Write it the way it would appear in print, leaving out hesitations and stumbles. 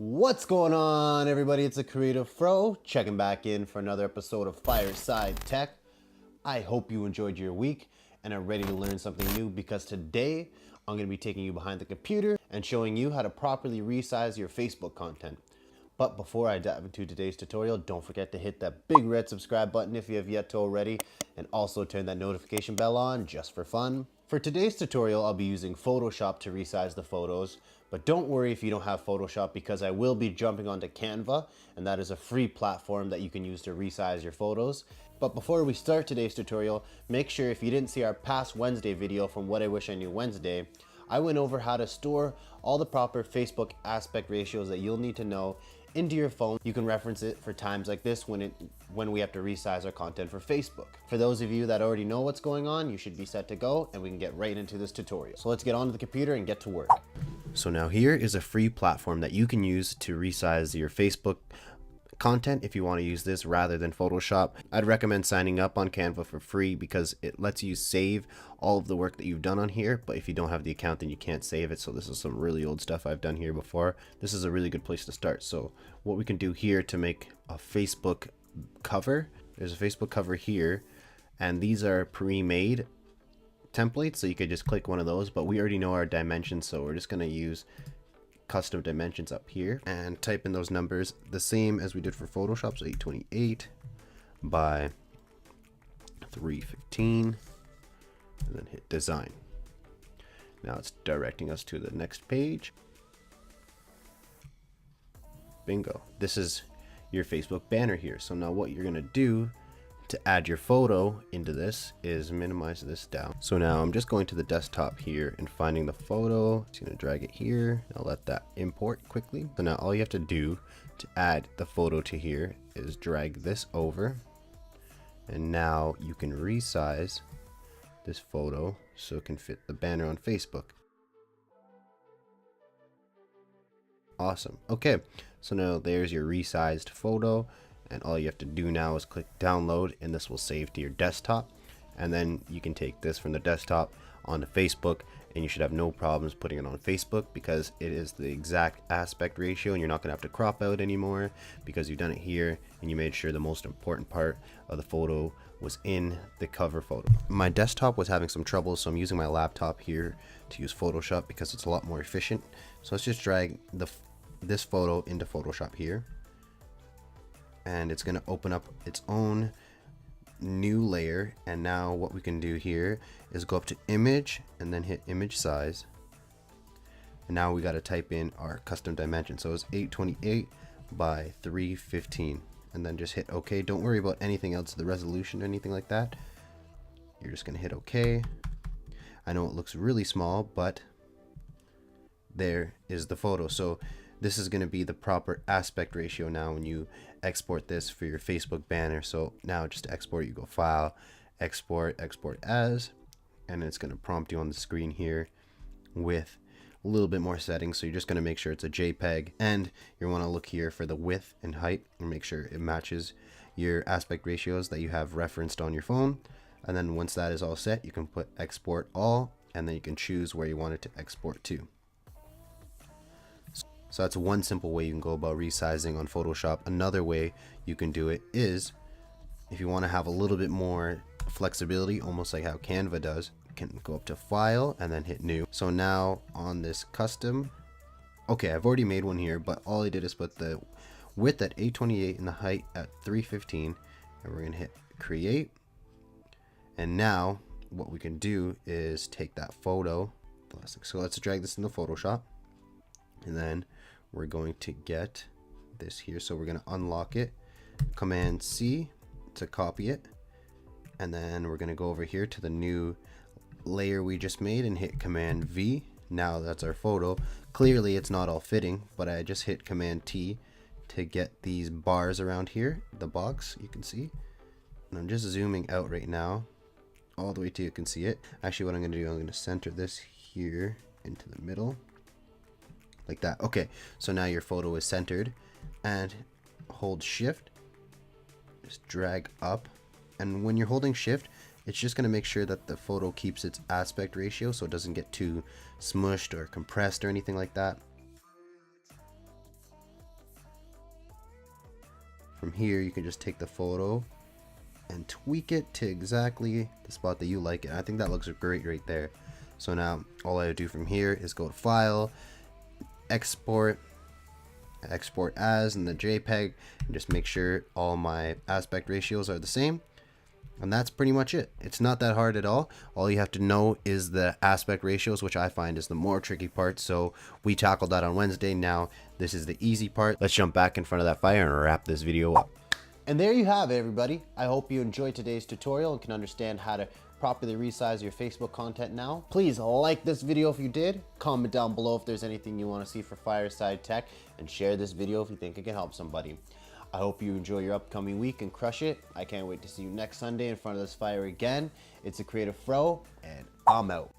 What's going on, everybody? It's a Creative Fro checking back in for another episode of Fireside Tech. I hope you enjoyed your week and are ready to learn something new, because today I'm going to be taking you behind the computer and showing you how to properly resize your Facebook content. But before I dive into today's tutorial, don't forget to hit that big red subscribe button if you have yet to already, and also turn that notification bell on just for fun. For today's tutorial, I'll be using Photoshop to resize the photos, but don't worry if you don't have Photoshop, because I will be jumping onto Canva, and that is a free platform that you can use to resize your photos. But before we start today's tutorial, make sure if you didn't see our past Wednesday video from What I Wish I Knew Wednesday, I went over how to store all the proper Facebook aspect ratios that you'll need to know into your phone. You can reference it for times like this when we have to resize our content for Facebook. For those of you that already know what's going on, you should be set to go, and we can get right into this tutorial. So let's get onto the computer and get to work. So now here is a free platform that you can use to resize your Facebook content if you want to use this rather than Photoshop. I'd recommend signing up on Canva for free because it lets you save all of the work that you've done on here, but if you don't have the account, then you can't save it. So this is some really old stuff I've done here before. This is a really good place to start. So what we can do here to make a Facebook cover, there's a Facebook cover here, and these are pre-made templates, so you could just click one of those, but we already know our dimensions, so we're just going to use custom dimensions up here and type in those numbers the same as we did for Photoshop, so 828 by 315, and then hit design. Now it's directing us to the next page. Bingo, this is your Facebook banner here. So now what you're gonna do to add your photo into this is minimize this down. So now I'm just going to the desktop here and finding the photo. Just gonna drag it here. I'll let that import quickly. So now all you have to do to add the photo to here is drag this over, and now you can resize this photo so it can fit the banner on Facebook. Awesome. Okay, so now there's your resized photo, and all you have to do now is click download, and this will save to your desktop, and then you can take this from the desktop onto Facebook, and you should have no problems putting it on Facebook because it is the exact aspect ratio, and you're not gonna have to crop out anymore because you've done it here and you made sure the most important part of the photo was in the cover photo. My desktop was having some trouble, so I'm using my laptop here to use Photoshop because it's a lot more efficient. So let's just drag this photo into Photoshop here, and it's going to open up its own new layer. And now what we can do here is go up to image and then hit image size, and now we got to type in our custom dimension. So it's 828 by 315, and then just hit OK. Don't worry about anything else, the resolution or anything like that. You're just going to hit OK. I know it looks really small, but there is the photo. So this is going to be the proper aspect ratio now when you export this for your Facebook banner. So now just to export, you go File, Export, Export As, and it's going to prompt you on the screen here with a little bit more settings. So you're just going to make sure it's a JPEG, and you want to look here for the width and height and make sure it matches your aspect ratios that you have referenced on your phone. And then once that is all set, you can put Export All, and then you can choose where you want it to export to. So that's one simple way you can go about resizing on Photoshop. Another way you can do it is, if you want to have a little bit more flexibility, almost like how Canva does, you can go up to File and then hit New. So now on this custom, okay, I've already made one here, but all I did is put the width at 828 and the height at 315, and we're going to hit Create. And now what we can do is take that photo. So let's drag this into Photoshop, and then we're going to get this here. So we're going to unlock it, Command C to copy it, and then we're going to go over here to the new layer we just made and hit Command V. Now that's our photo. Clearly it's not all fitting, but I just hit Command T to get these bars around here, the box, you can see. And I'm just zooming out right now all the way till you can see it. Actually, what I'm going to do, I'm going to center this here into the middle like that. Okay, so now your photo is centered, and hold shift, just drag up, and when you're holding shift, it's just going to make sure that the photo keeps its aspect ratio so it doesn't get too smushed or compressed or anything like that. From here, you can just take the photo and tweak it to exactly the spot that you like it. I think that looks great right there. So now all I do from here is go to File, Export as in the JPEG, and just make sure all my aspect ratios are the same. And that's pretty much it. It's not that hard at all. All you have to know is the aspect ratios, which I find is the more tricky part. So we tackled that on Wednesday. Now this is the easy part. Let's jump back in front of that fire and wrap this video up. And there you have it, everybody. I hope you enjoyed today's tutorial and can understand how to properly resize your Facebook content now. Please like this video if you did. Comment down below if there's anything you want to see for Fireside Tech, and share this video if you think it can help somebody. I hope you enjoy your upcoming week and crush it. I can't wait to see you next Sunday in front of this fire again. It's a Creative Fro, and I'm out.